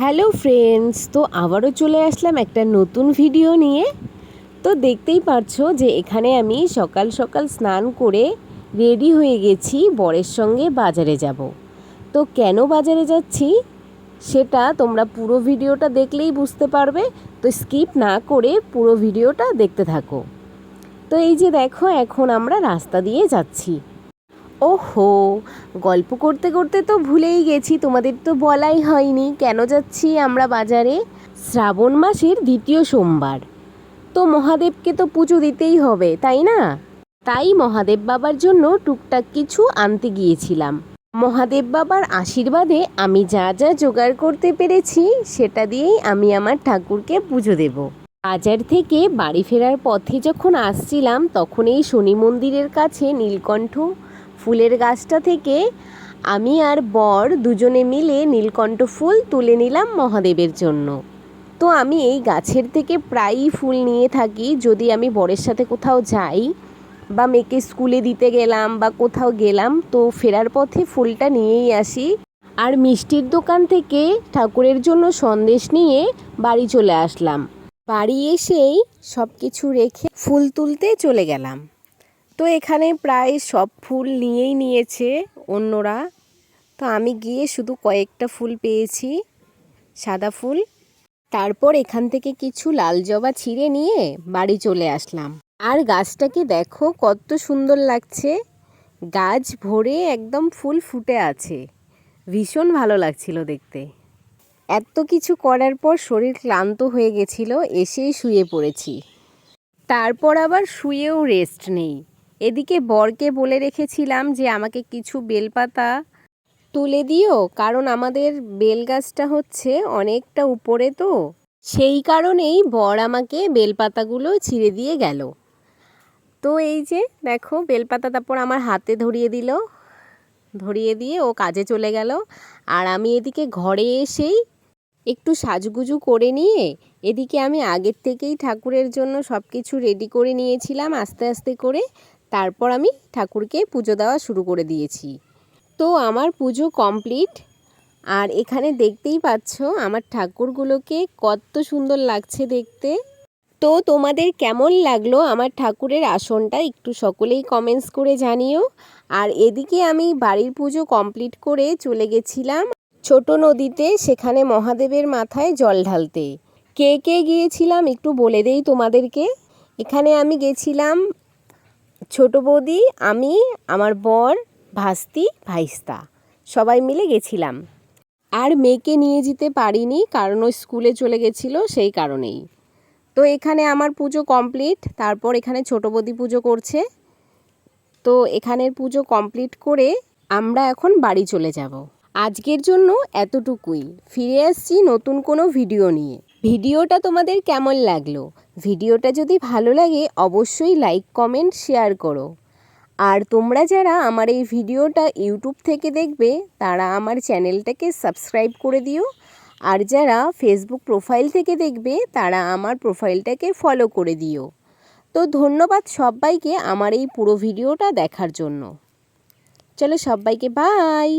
Hello friends, তো আবারও চলে আসলাম একটা নতুন ভিডিও নিয়ে। তো দেখতেই পারছো যে এখানে আমি সকাল সকাল স্নান করে রেডি হয়ে গেছি, বরের সঙ্গে বাজারে যাব। তো কেন বাজারে যাচ্ছি সেটা তোমরা পুরো ভিডিওটা দেখলেই বুঝতে পারবে। তো স্কিপ না করে পুরো ভিডিওটা দেখতে থাকো। তো এই যে দেখো, এখন আমরা রাস্তা দিয়ে যাচ্ছি। ওহো, গল্প করতে করতে তো ভুলেই গেছি, তোমাদের তো বলাই হয়নি কেন যাচ্ছি আমরা বাজারে। শ্রাবণ মাসের দ্বিতীয় সোমবার, তো মহাদেবকে তো পুজো দিতেই হবে, তাই না? তাই মহাদেব বাবার জন্য টুকটাক কিছু আনতে গিয়েছিলাম। মহাদেব বাবার আশীর্বাদে আমি যা যা জোগাড় করতে পেরেছি সেটা দিয়েই আমি আমার ঠাকুরকে পুজো দেব। বাজার থেকে বাড়ি ফেরার পথে যখন আসছিলাম, তখন এই শনি মন্দিরের কাছে নীলকণ্ঠ ফুলের গাছটা থেকে আমি আর বর দুজনে মিলে নীলকণ্ঠ ফুল তুলে নিলাম মহাদেবের জন্য। তো আমি এই গাছের থেকে প্রায়ই ফুল নিয়ে থাকি, যদি আমি বরের সাথে কোথাও যাই বা মেয়েকে স্কুলে দিতে গেলাম বা কোথাও গেলাম, তো ফেরার পথে ফুলটা নিয়েই আসি। আর মিষ্টির দোকান থেকে ঠাকুরের জন্য সন্দেশ নিয়ে বাড়ি চলে আসলাম। বাড়ি এসেই সব কিছু রেখে ফুল তুলতে চলে গেলাম। তো এখানে প্রায় সব ফুল নিয়েই নিয়েছে অন্যরা, তো আমি গিয়ে শুধু কয়েকটা ফুল পেয়েছি, সাদা ফুল। তারপর এখান থেকে কিছু লাল জবা ছিঁড়ে নিয়ে বাড়ি চলে আসলাম। আর গাছটাকে দেখো কত সুন্দর লাগছে, গাছ ভরে একদম ফুল ফুটে আছে, ভীষণ ভালো লাগছিল দেখতে। এত কিছু করার পর শরীর ক্লান্ত হয়ে গেছিল, এসেই শুয়ে পড়েছি। তারপর আবার শুয়েও রেস্ট নেই। এদিকে বরকে বলে রেখেছিলাম যে আমাকে কিছু বেলপাতা তুলে দিও, কারণ আমাদের বেল গাছটা হচ্ছে অনেকটা উপরে, তো সেই কারণেই বর আমাকে বেলপাতাগুলো ছিঁড়ে দিয়ে গেল। তো এই যে দেখো বেলপাতা তারপর আমার হাতে ধরিয়ে দিল, ধরিয়ে দিয়ে ও কাজে চলে গেল। আর আমি এদিকে ঘরে এসেই একটু সাজগুজু করে নিয়ে, এদিকে আমি আগের থেকেই ঠাকুরের জন্য সব কিছু রেডি করে নিয়েছিলাম আস্তে আস্তে করে। তারপর আমি ঠাকুরকে পুজো দেওয়া শুরু করে দিয়েছি। তো আমার পুজো কমপ্লিট। আর এখানে দেখতেই পাচ্ছ আমার ঠাকুরগুলোকে কত সুন্দর লাগছে দেখতে। তো তোমাদের কেমন লাগলো আমার ঠাকুরের আসনটা একটু সকলেই কমেন্টস করে জানিও। আর এদিকে আমি বাড়ির পুজো কমপ্লিট করে চলে গেছিলাম ছোট নদীতে, সেখানে মহাদেবের মাথায় জল ঢালতে। কে কে গিয়েছিলাম একটু বলে দেই তোমাদেরকে। এখানে আমি গেছিলাম ছোট বৌদি, আমি, আমার বর, ভাস্তি, ভাইস্তা, সবাই মিলে গেছিলাম। আর মেয়েকে নিয়ে যেতে পারিনি, কারণ ও স্কুলে চলে গেছিলো, সেই কারণেই। তো এখানে আমার পুজো কমপ্লিট। তারপর এখানে ছোট বৌদি পুজো করছে। তো এখানের পুজো কমপ্লিট করে আমরা এখন বাড়ি চলে যাব। আজকের জন্য এতটুকুই, ফিরে আসছি নতুন কোনো ভিডিও নিয়ে। ভিডিওটা তোমাদের কেমন লাগলো? ভিডিওটা যদি ভালো লাগে অবশ্যই লাইক কমেন্ট শেয়ার করো। আর তোমরা যারা আমার এই ভিডিওটা ইউটিউব থেকে দেখবে তারা আমার চ্যানেলটাকে সাবস্ক্রাইব করে দিও। আর যারা ফেসবুক প্রোফাইল থেকে দেখবে তারা আমার প্রোফাইলটাকে ফলো করে দিও। তো ধন্যবাদ সবাইকে আমার এই পুরো ভিডিওটা দেখার জন্য। চলো সবাইকে বাই।